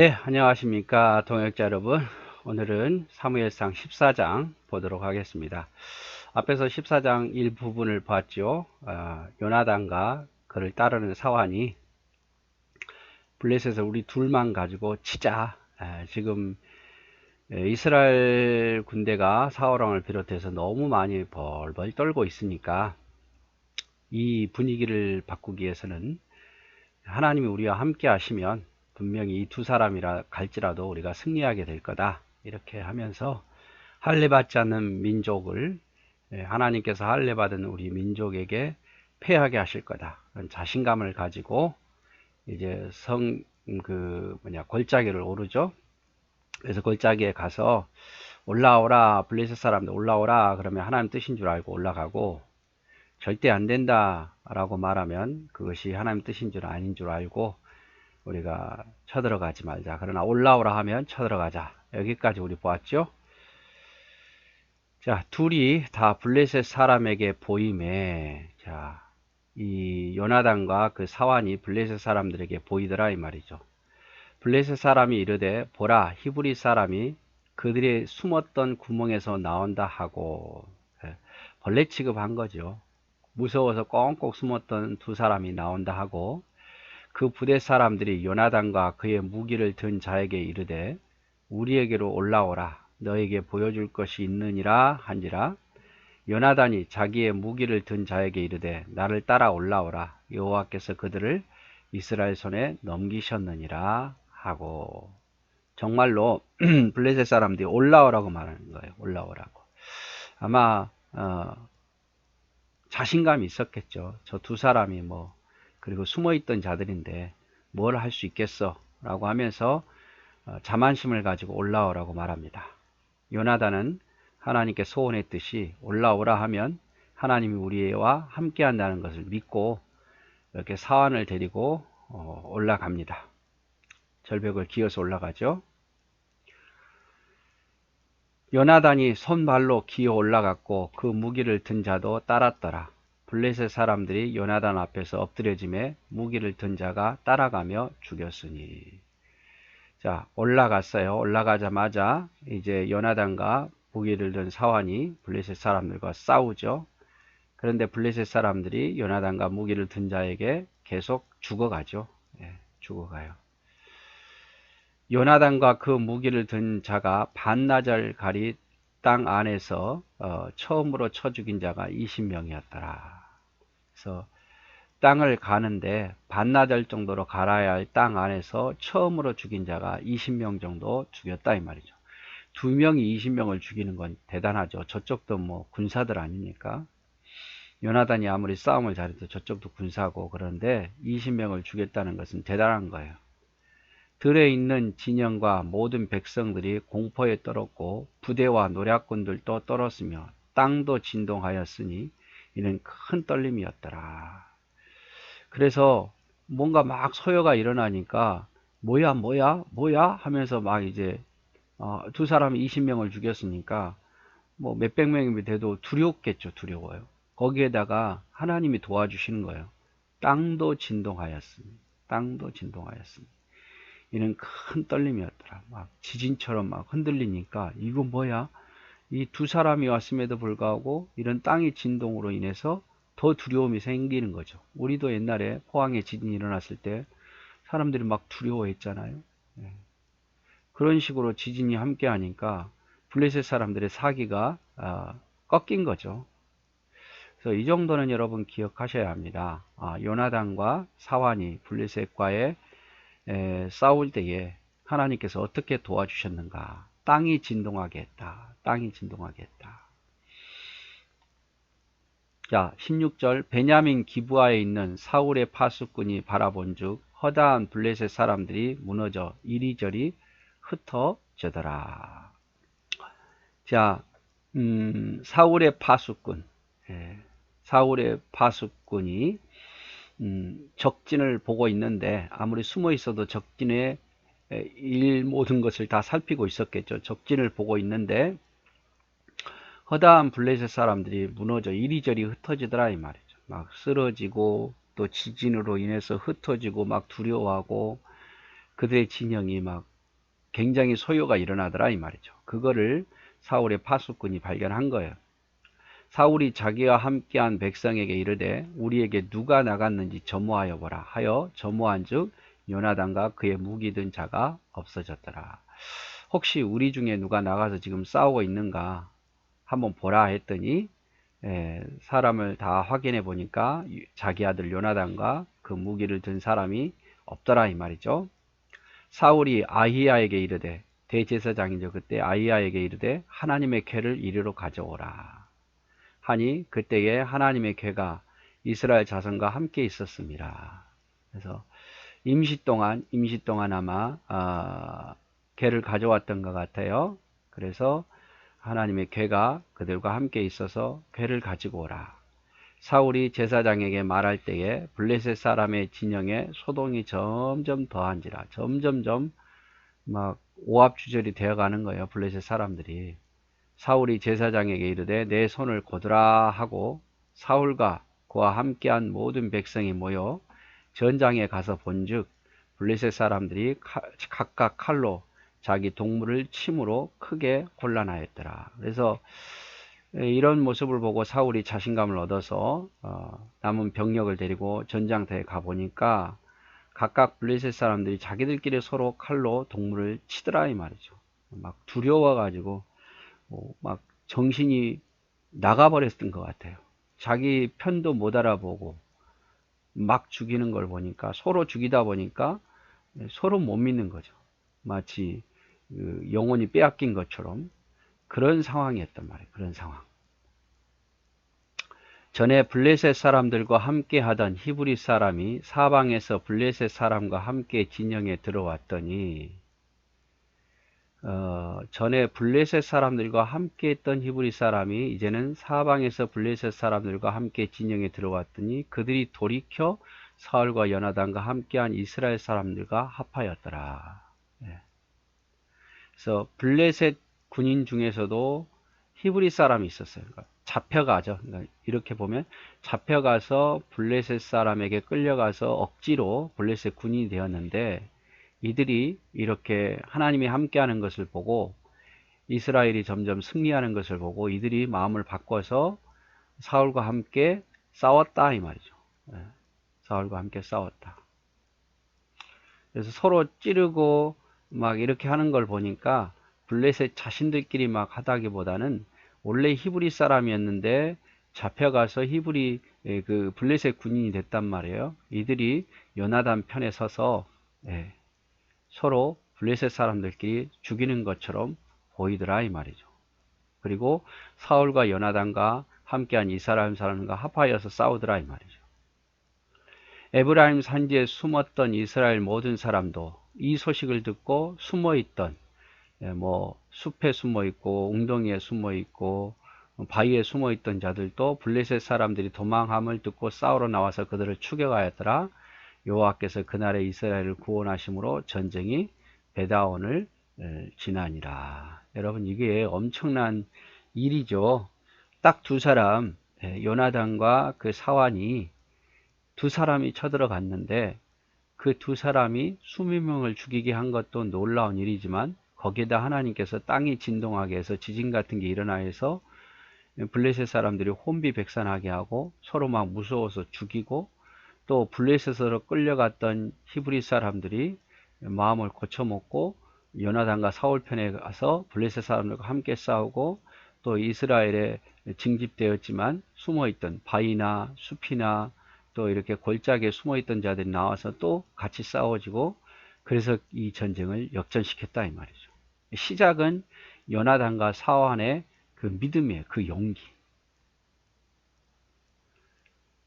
네, 안녕하십니까 동역자 여러분. 오늘은 사무엘상 14장 보도록 하겠습니다. 앞에서 14장 일부분을 봤죠. 요나단과 그를 따르는 사환이 블레셋에서 우리 둘만 가지고 치자. 지금 이스라엘 군대가 사울왕을 비롯해서 너무 많이 벌벌 떨고 있으니까 이 분위기를 바꾸기 위해서는 하나님이 우리와 함께 하시면 분명히 이 두 사람이라 갈지라도 우리가 승리하게 될 거다. 이렇게 하면서 할례받지 않는 민족을 하나님께서 할례받은 우리 민족에게 패하게 하실 거다. 그런 자신감을 가지고 이제 골짜기를 오르죠. 그래서 골짜기에 가서 올라오라, 블레셋 사람들 올라오라 그러면 하나님 뜻인 줄 알고 올라가고, 절대 안 된다 라고 말하면 그것이 하나님 뜻인 줄 아닌 줄 알고 우리가 쳐들어가지 말자. 그러나 올라오라 하면 쳐들어가자. 여기까지 우리 보았죠. 자, 둘이 다 블레셋 사람에게 보임에, 자, 이 요나단과 그 사환이 블레셋 사람들에게 보이더라 이 말이죠. 블레셋 사람이 이르되 보라, 히브리 사람이 그들의 숨었던 구멍에서 나온다 하고, 벌레 취급한 거죠. 무서워서 꽁꽁 숨었던 두 사람이 나온다 하고, 그 부대 사람들이 요나단과 그의 무기를 든 자에게 이르되 우리에게로 올라오라, 너에게 보여줄 것이 있느니라 한지라. 요나단이 자기의 무기를 든 자에게 이르되 나를 따라 올라오라, 여호와께서 그들을 이스라엘 손에 넘기셨느니라 하고. 정말로 블레셋 사람들이 올라오라고 말하는 거예요. 올라오라고. 아마 자신감이 있었겠죠. 저 두 사람이 그리고 숨어있던 자들인데 뭘 할 수 있겠어 라고 하면서 자만심을 가지고 올라오라고 말합니다. 요나단은 하나님께 소원했듯이 올라오라 하면 하나님이 우리와 함께 한다는 것을 믿고 이렇게 사환을 데리고 올라갑니다. 절벽을 기어서 올라가죠. 요나단이 손발로 기어 올라갔고 그 무기를 든 자도 따랐더라. 블레셋 사람들이 요나단 앞에서 엎드려짐에 무기를 든 자가 따라가며 죽였으니. 자, 올라갔어요. 올라가자마자 이제 요나단과 무기를 든 사환이 블레셋 사람들과 싸우죠. 그런데 블레셋 사람들이 요나단과 무기를 든 자에게 계속 죽어가죠. 죽어가요. 요나단과 그 무기를 든 자가 반나절 가리 땅 안에서 처음으로 쳐 죽인 자가 20명이었더라. 그래서 땅을 가는데 반나절 정도로 갈아야 할 땅 안에서 처음으로 죽인 자가 20명 정도 죽였다 이 말이죠. 두 명이 20명을 죽이는 건 대단하죠. 저쪽도 군사들 아닙니까? 요나단이 아무리 싸움을 잘해도 저쪽도 군사고, 그런데 20명을 죽였다는 것은 대단한 거예요. 들에 있는 진영과 모든 백성들이 공포에 떨었고 부대와 노략군들도 떨었으며 땅도 진동하였으니 이는 큰 떨림이었더라. 그래서 뭔가 막 소요가 일어나니까 뭐야 하면서 막 이제 두 사람이 20명을 죽였으니까 몇백 명이 돼도 두렵겠죠. 두려워요. 거기에다가 하나님이 도와주시는 거예요. 땅도 진동하였으니. 이는 큰 떨림이었더라. 막 지진처럼 막 흔들리니까 이거 뭐야? 이 두 사람이 왔음에도 불구하고 이런 땅의 진동으로 인해서 더 두려움이 생기는 거죠. 우리도 옛날에 포항에 지진이 일어났을 때 사람들이 막 두려워했잖아요. 그런 식으로 지진이 함께 하니까 블레셋 사람들의 사기가 꺾인 거죠. 그래서 이 정도는 여러분 기억하셔야 합니다. 요나단과 사환이 블레셋과의 싸울 때에 하나님께서 어떻게 도와주셨는가. 땅이 진동하게 했다. 자, 16절. 베냐민 기브아에 있는 사울의 파수꾼이 바라본즉 허다한 블레셋 사람들이 무너져 이리저리 흩어져더라. 자, 사울의 파수꾼. 사울의 파수꾼이 적진을 보고 있는데, 아무리 숨어 있어도 적진의 모든 것을 다 살피고 있었겠죠. 적진을 보고 있는데 허다한 블레셋 사람들이 무너져 이리저리 흩어지더라 이 말이죠. 막 쓰러지고 또 지진으로 인해서 흩어지고 막 두려워하고 그들의 진영이 막 굉장히 소요가 일어나더라 이 말이죠. 그거를 사울의 파수꾼이 발견한 거예요. 사울이 자기와 함께한 백성에게 이르되 우리에게 누가 나갔는지 점호하여 보라 하여 점호한즉 요나단과 그의 무기 든 자가 없어졌더라. 혹시 우리 중에 누가 나가서 지금 싸우고 있는가 한번 보라 했더니 사람을 다 확인해 보니까 자기 아들 요나단과 그 무기를 든 사람이 없더라 이 말이죠. 사울이 아히야에게 이르되 대제사장이죠. 그때 아히야에게 이르되 하나님의 궤를 이리로 가져오라 하니 그때에 하나님의 궤가 이스라엘 자손과 함께 있었습니다. 그래서 임시 동안 아마 궤를 가져왔던 것 같아요. 그래서 하나님의 궤가 그들과 함께 있어서 궤를 가지고 오라. 사울이 제사장에게 말할 때에 블레셋 사람의 진영에 소동이 점점 더한지라. 점점점 막 오합주절이 되어가는 거예요. 블레셋 사람들이. 사울이 제사장에게 이르되 내 손을 고드라 하고 사울과 그와 함께한 모든 백성이 모여 전장에 가서 본즉 블레셋 사람들이 각각 칼로 자기 동물을 침으로 크게 곤란하였더라. 그래서 이런 모습을 보고 사울이 자신감을 얻어서 남은 병력을 데리고 전장터에 가보니까 각각 블레셋 사람들이 자기들끼리 서로 칼로 동물을 치더라 이 말이죠. 막 두려워가지고 막 정신이 나가버렸던 것 같아요. 자기 편도 못 알아보고 막 죽이는 걸 보니까 서로 죽이다 보니까 서로 못 믿는 거죠. 마치 영혼이 빼앗긴 것처럼 그런 상황이었단 말이에요. 그런 상황. 전에 블레셋 사람들과 함께 하던 히브리 사람이 사방에서 블레셋 사람과 함께 진영에 들어왔더니 전에 블레셋 사람들과 함께 했던 히브리 사람이 이제는 사방에서 블레셋 사람들과 함께 진영에 들어왔더니 그들이 돌이켜 사울과 요나단과 함께한 이스라엘 사람들과 합하였더라. 그래서 블레셋 군인 중에서도 히브리 사람이 있었어요. 그러니까 잡혀가죠. 그러니까 이렇게 보면 잡혀가서 블레셋 사람에게 끌려가서 억지로 블레셋 군인이 되었는데 이들이 이렇게 하나님이 함께하는 것을 보고 이스라엘이 점점 승리하는 것을 보고 이들이 마음을 바꿔서 사울과 함께 싸웠다 이 말이죠. 사울과 함께 싸웠다. 그래서 서로 찌르고 막 이렇게 하는 걸 보니까 블레셋 자신들끼리 막 하다기보다는 원래 히브리 사람이었는데 잡혀가서 히브리 그 블레셋 군인이 됐단 말이에요. 이들이 요나단 편에 서서 서로 블레셋 사람들끼리 죽이는 것처럼 보이더라 이 말이죠. 그리고 사울과 요나단과 함께한 이스라엘 사람과 합하여서 싸우더라 이 말이죠. 에브라임 산지에 숨었던 이스라엘 모든 사람도 이 소식을 듣고 숨어있던 뭐 숲에 숨어있고 웅덩이에 숨어있고 바위에 숨어있던 자들도 블레셋 사람들이 도망함을 듣고 싸우러 나와서 그들을 추격하였더라. 여호와께서 그날에 이스라엘을 구원하심으로 전쟁이 베다온을 지나니라. 여러분 이게 엄청난 일이죠. 딱 두 사람 요나단과 그 사완이 두 사람이 쳐들어갔는데 그 두 사람이 수백 명을 죽이게 한 것도 놀라운 일이지만 거기에다 하나님께서 땅이 진동하게 해서 지진 같은 게 일어나 해서 블레셋 사람들이 혼비백산하게 하고 서로 막 무서워서 죽이고 또 블레셋으로 끌려갔던 히브리 사람들이 마음을 고쳐먹고 요나단과 사울 편에 가서 블레셋 사람들과 함께 싸우고 또 이스라엘에 징집되었지만 숨어있던 바위나 숲이나 또 이렇게 골짜기에 숨어있던 자들이 나와서 또 같이 싸워지고 그래서 이 전쟁을 역전시켰다 이 말이죠. 시작은 요나단과 사완의 그 믿음이에요. 그 용기.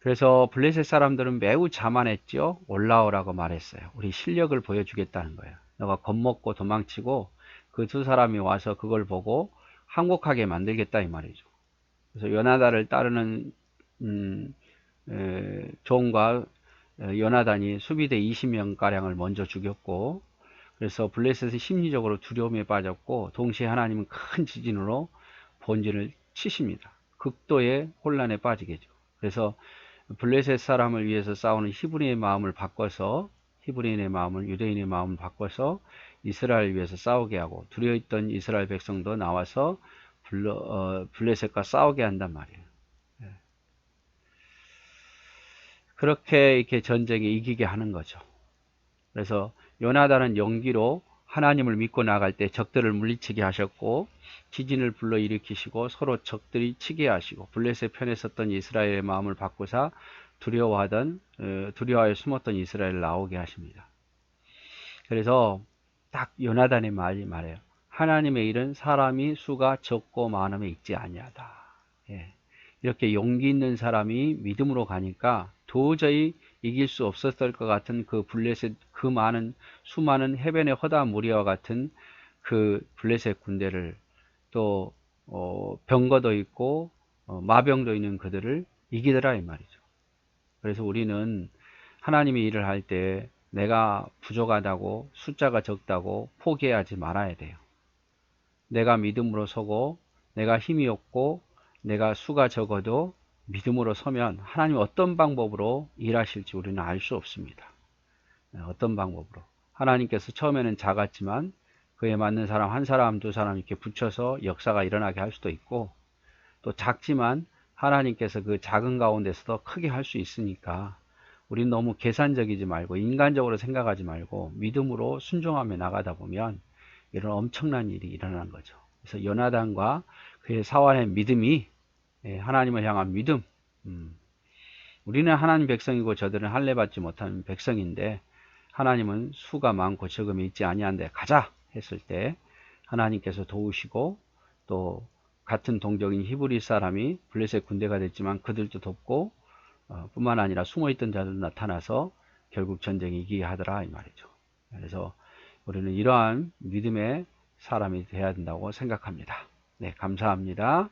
그래서 블레셋 사람들은 매우 자만했죠. 올라오라고 말했어요. 우리 실력을 보여주겠다는 거예요. 너가 겁먹고 도망치고 그 두 사람이 와서 그걸 보고 항복하게 만들겠다 이 말이죠. 그래서 요나단을 따르는 종과 요나단이 수비대 20명가량을 먼저 죽였고 그래서 블레셋은 심리적으로 두려움에 빠졌고 동시에 하나님은 큰 지진으로 본진을 치십니다. 극도의 혼란에 빠지겠죠. 그래서 블레셋 사람을 위해서 싸우는 히브리의 마음을 바꿔서 히브리인의 마음을 유대인의 마음을 바꿔서 이스라엘을 위해서 싸우게 하고 두려워했던 이스라엘 백성도 나와서 블레셋과 싸우게 한단 말이에요. 그렇게 이렇게 전쟁에 이기게 하는 거죠. 그래서 요나단은 용기로 하나님을 믿고 나갈 때 적들을 물리치게 하셨고 지진을 불러일으키시고 서로 적들이 치게 하시고 블레셋 편에 섰던 이스라엘의 마음을 바꾸사 두려워하여 숨었던 이스라엘을 나오게 하십니다. 그래서 딱 요나단의 말이 말해요. 하나님의 일은 사람이 수가 적고 많음에 있지 아니하다. 예. 이렇게 용기 있는 사람이 믿음으로 가니까 도저히 이길 수 없었을 것 같은 그 블레셋, 그 수많은 해변의 허다 무리와 같은 그 블레셋 군대를 또 병거도 있고 마병도 있는 그들을 이기더라 이 말이죠. 그래서 우리는 하나님의 일을 할 때 내가 부족하다고 숫자가 적다고 포기하지 말아야 돼요. 내가 믿음으로 서고 내가 힘이 없고 내가 수가 적어도 믿음으로 서면 하나님 어떤 방법으로 일하실지 우리는 알 수 없습니다. 어떤 방법으로. 하나님께서 처음에는 작았지만 그에 맞는 사람 한 사람 두 사람 이렇게 붙여서 역사가 일어나게 할 수도 있고 또 작지만 하나님께서 그 작은 가운데서도 크게 할 수 있으니까 우리는 너무 계산적이지 말고 인간적으로 생각하지 말고 믿음으로 순종하며 나가다 보면 이런 엄청난 일이 일어나는 거죠. 그래서 요나단과 그의 사환의 믿음이 하나님을 향한 믿음. 우리는 하나님 백성이고 저들은 할례 받지 못한 백성인데 하나님은 수가 많고 적음이 있지 아니한데 가자 했을 때 하나님께서 도우시고 또 같은 동족인 히브리 사람이 블레셋 군대가 됐지만 그들도 돕고 뿐만 아니라 숨어있던 자들 나타나서 결국 전쟁이 이기게 하더라 이 말이죠. 그래서 우리는 이러한 믿음의 사람이 되어야 된다고 생각합니다. 네, 감사합니다.